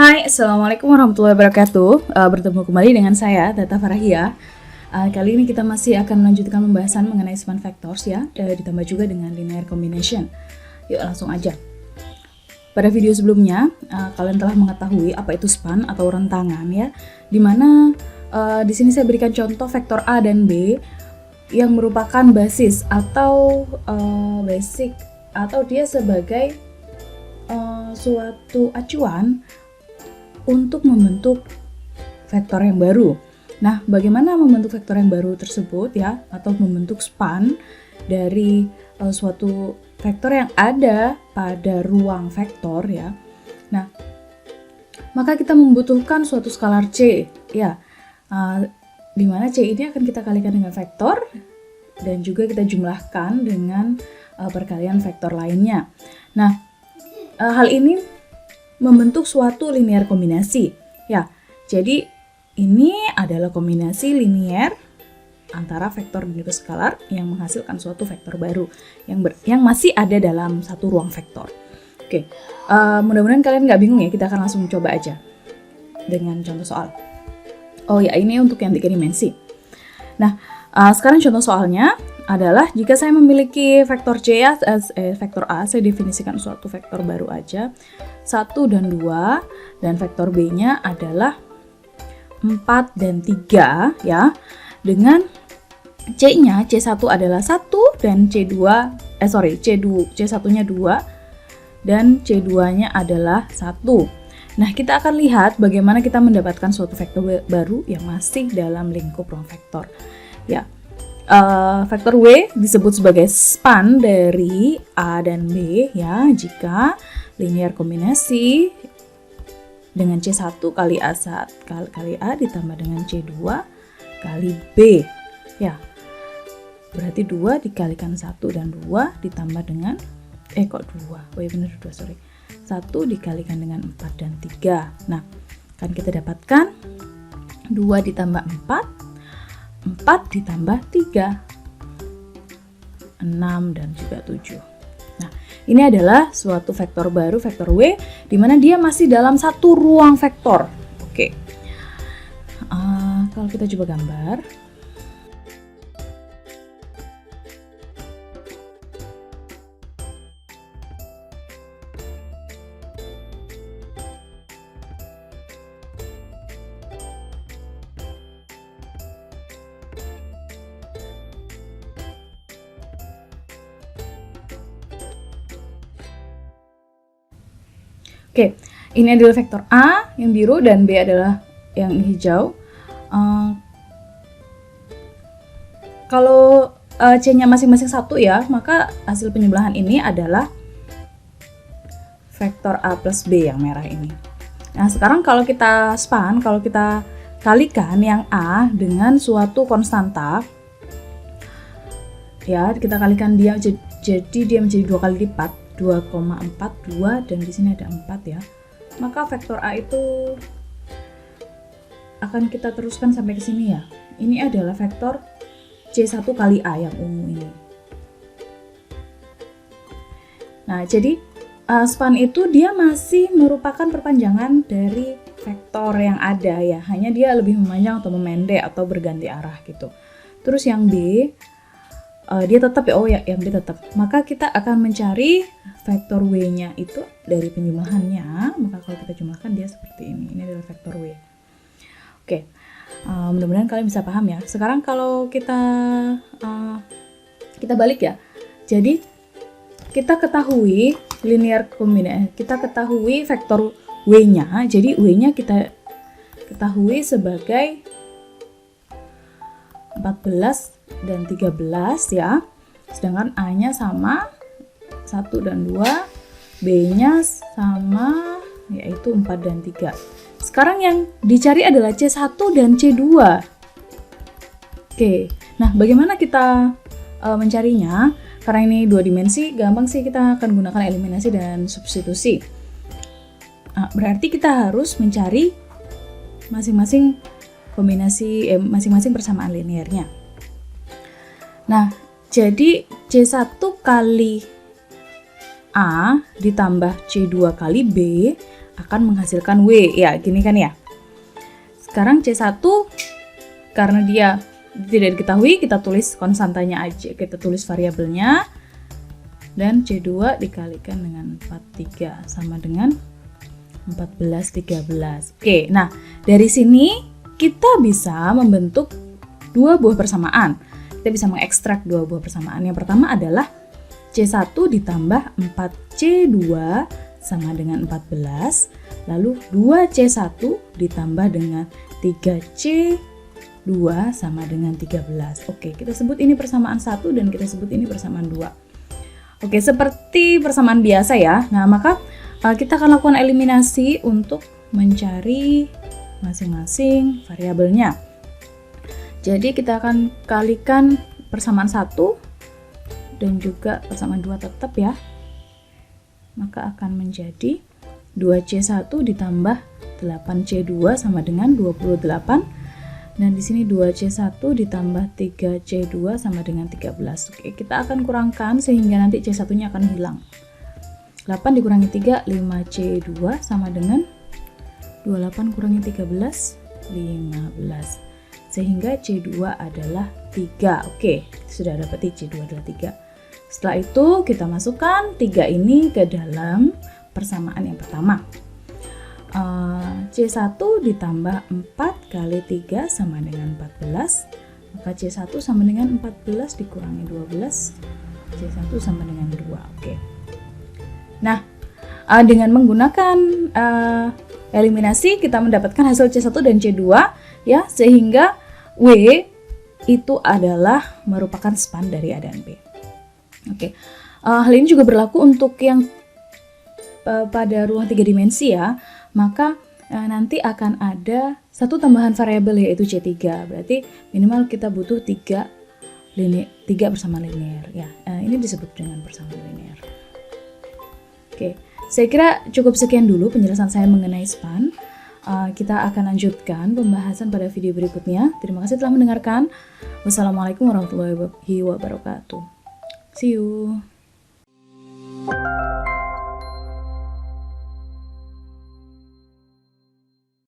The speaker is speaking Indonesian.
Hai, Assalamualaikum warahmatullahi wabarakatuh. Bertemu kembali dengan saya, Tata Farahia. Kali ini kita masih akan melanjutkan pembahasan mengenai span factors ya, ditambah juga dengan linear combination. Yuk langsung aja. Pada video sebelumnya, kalian telah mengetahui apa itu span atau rentangan ya, dimana di sini saya berikan contoh vektor A dan B yang merupakan basis atau basic atau dia sebagai suatu acuan untuk membentuk vektor yang baru. Nah, bagaimana membentuk vektor yang baru tersebut ya, atau membentuk span dari suatu vektor yang ada pada ruang vektor ya. Nah, maka kita membutuhkan suatu skalar C ya, di mana C ini akan kita kalikan dengan vektor dan juga kita jumlahkan dengan perkalian vektor lainnya. Nah, hal ini membentuk suatu linear kombinasi ya. Jadi ini adalah kombinasi linear antara vektor dan juga skalar yang menghasilkan suatu vektor baru yang masih ada dalam satu ruang vektor. Oke, mudah-mudahan kalian nggak bingung ya. Kita akan langsung coba aja dengan contoh soal. Oh ya, ini untuk yang 3 dimensi. Nah, sekarang contoh soalnya adalah jika saya memiliki vektor C ya, vektor A, saya definisikan suatu vektor baru aja, 1 dan 2, dan vektor B-nya adalah 4 dan 3 ya, dengan C-nya, C1 adalah 1 dan C1-nya 2 dan C2-nya adalah 1. Nah, kita akan lihat bagaimana kita mendapatkan suatu vektor baru yang masih dalam lingkup ruang vektor ya. Vektor W disebut sebagai span dari A dan B ya, jika linear kombinasi dengan C1 kali A ditambah dengan C2 kali B ya. Berarti 2 dikalikan 1 dan 2 ditambah dengan 2. Oh ya benar 2, sorry. 1 dikalikan dengan 4 dan 3. Nah, kan kita dapatkan 2 ditambah 4 ditambah 3, 6 dan juga 7. Nah, ini adalah suatu vektor baru, vektor W, di mana dia masih dalam satu ruang vektor. Oke. Kalau kita coba gambar. Oke, ini adalah vektor A yang biru dan B adalah yang hijau. Kalau C-nya masing-masing 1 ya, maka hasil penjumlahan ini adalah vektor A plus B yang merah ini. Nah, sekarang kalau kita span, kalau kita kalikan yang A dengan suatu konstanta, ya kita kalikan dia, jadi dia menjadi 2 kali lipat, 2,42 dan di sini ada 4 ya. Maka vektor A itu akan kita teruskan sampai ke sini ya. Ini adalah vektor C1 kali A yang ungu ini. Nah, jadi span itu dia masih merupakan perpanjangan dari vektor yang ada ya. Hanya dia lebih memanjang atau memendek atau berganti arah gitu. Terus yang B dia tetap ya, yang B tetap. Maka kita akan mencari vektor W-nya itu dari penjumlahannya. Maka kalau kita jumlahkan dia seperti ini. Ini adalah vektor W. Oke, mudah-mudahan kalian bisa paham ya. Sekarang kalau kita balik ya. Jadi kita ketahui linear kombinasi, kita ketahui vektor W-nya. Jadi W-nya kita ketahui sebagai 14 dan 13 ya, sedangkan A-nya sama 1 dan 2, B-nya sama yaitu 4 dan 3. Sekarang yang dicari adalah C1 dan C2. Oke, nah bagaimana kita mencarinya? Karena ini 2 dimensi, gampang sih, kita akan gunakan eliminasi dan substitusi. Nah, berarti kita harus mencari masing-masing kombinasi, masing-masing persamaan linearnya. Nah, jadi C1 kali A ditambah C2 kali B akan menghasilkan W. Ya, gini kan ya. Sekarang C1 karena dia tidak diketahui, kita tulis konstantanya aja, kita tulis variabelnya. Dan C2 dikalikan dengan 43 sama dengan 14, 13. Oke, nah dari sini kita bisa membentuk dua buah persamaan. Kita bisa mengekstrak dua buah persamaan. Yang pertama adalah C1 ditambah 4C2 sama dengan 14. Lalu 2C1 ditambah dengan 3C2 sama dengan 13. Oke, kita sebut ini persamaan 1 dan kita sebut ini persamaan 2. Oke, seperti persamaan biasa ya. Nah, maka kita akan lakukan eliminasi untuk mencari masing-masing variabelnya. Jadi kita akan kalikan persamaan 1 dan juga persamaan 2 tetap ya. Maka akan menjadi 2C1 ditambah 8C2 sama dengan 28. Dan di sini 2C1 ditambah 3C2 sama dengan 13. Oke, kita akan kurangkan sehingga nanti C1-nya akan hilang. 8 dikurangi 3, 5C2 sama dengan 28 kurangi 13, 15. Sehingga C2 adalah 3. Oke, sudah dapat C2 adalah 3. Setelah itu kita masukkan 3 ini ke dalam persamaan yang pertama. C1 ditambah 4 kali 3 sama dengan 14. Maka C1 sama dengan 14 dikurangi 12. C1 sama dengan 2. Oke. Nah, dengan menggunakan eliminasi kita mendapatkan hasil C1 dan C2 ya, sehingga W itu adalah merupakan span dari A dan B. Oke. Hal ini juga berlaku untuk yang pada ruang 3 dimensi ya. Maka nanti akan ada satu tambahan variabel yaitu C3. Berarti minimal kita butuh 3 persamaan linear ya. Ini disebut dengan persamaan linear. Oke, saya kira cukup sekian dulu penjelasan saya mengenai span. Kita akan lanjutkan pembahasan pada video berikutnya. Terima kasih telah mendengarkan. Wassalamualaikum warahmatullahi wabarakatuh. See you.